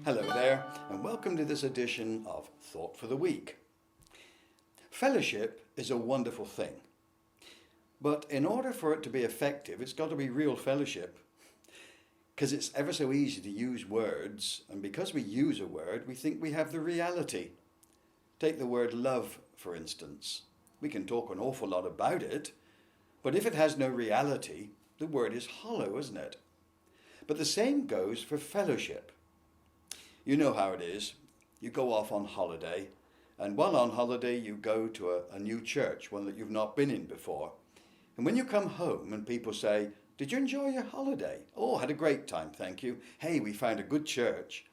Hello there, and welcome to this edition of Thought for the Week. Fellowship is a wonderful thing, but in order for it to be effective, it's got to be real fellowship, because it's ever so easy to use words, and because we use a word, we think we have the reality. Take the word love, for instance. We can talk an awful lot about it, but if it has no reality, the word is hollow, isn't it? But the same goes for fellowship. You know how it is. You go off on holiday, and while on holiday you go to a new church, one that you've not been in before. And when you come home and people say, "Did you enjoy your holiday?" "Oh, had a great time, thank you." "Hey, we found a good church.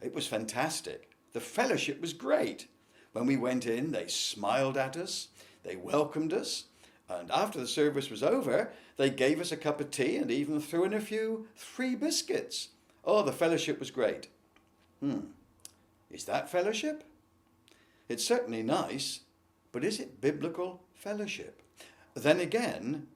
It was fantastic. The fellowship was great. When we went in, they smiled at us, they welcomed us, and after the service was over, they gave us a cup of tea and even threw in a few free biscuits. Oh, the fellowship was great." Is that fellowship? It's certainly nice, but is it biblical fellowship? Then again,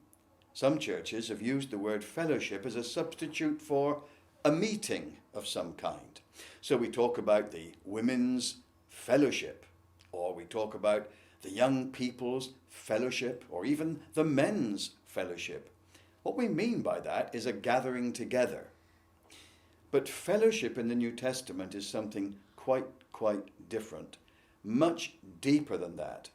some churches have used the word fellowship as a substitute for a meeting of some kind. So we talk about the women's fellowship, or we talk about the young people's fellowship, or even the men's fellowship. What we mean by that is a gathering together. But fellowship in the New Testament is something quite different, much deeper than that.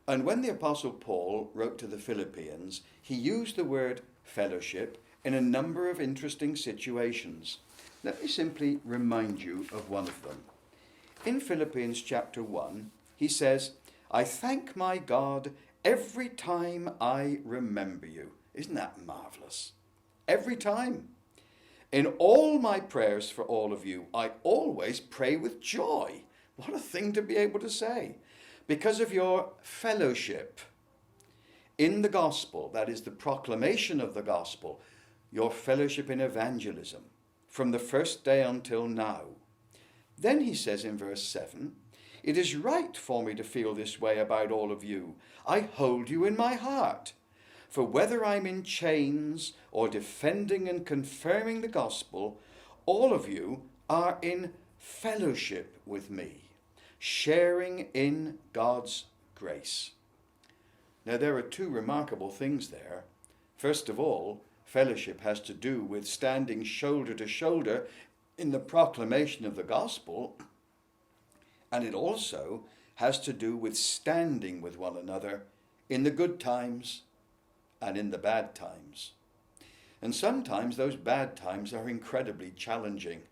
And when the Apostle Paul wrote to the Philippians, he used the word fellowship in a number of interesting situations. Let me simply remind you of one of them. In Philippians chapter 1, he says, "I thank my God every time I remember you." Isn't that marvelous? Every time. "In all my prayers for all of you, I always pray with joy." What a thing to be able to say. "Because of your fellowship in the gospel," that is the proclamation of the gospel, "your fellowship in evangelism from the first day until now." Then he says in verse 7, "It is right for me to feel this way about all of you. I hold you in my heart. For whether I'm in chains or defending and confirming the gospel, all of you are in fellowship with me, sharing in God's grace." Now there are two remarkable things there. First of all, fellowship has to do with standing shoulder to shoulder in the proclamation of the gospel, and it also has to do with standing with one another in the good times and in the bad times. And sometimes those bad times are incredibly challenging.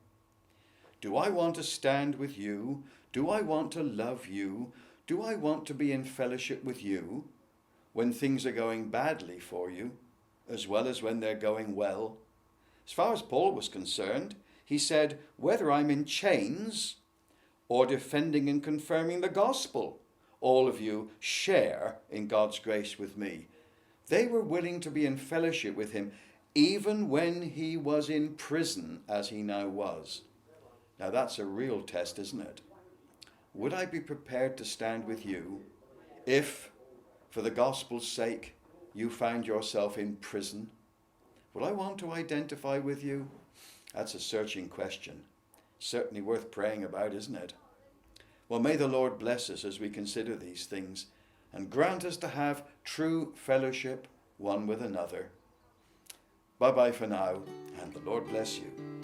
Do I want to stand with you? Do I want to love you? Do I want to be in fellowship with you when things are going badly for you, as well as when they're going well? As far as Paul was concerned, he said, whether I'm in chains or defending and confirming the gospel, all of you share in God's grace with me. They were willing to be in fellowship with him even when he was in prison, as he now was. Now that's a real test, isn't it? Would I be prepared to stand with you if, for the gospel's sake, you found yourself in prison? Would I want to identify with you? That's a searching question. Certainly worth praying about, isn't it? Well, may the Lord bless us as we consider these things and grant us to have true fellowship one with another. Bye-bye for now, and the Lord bless you.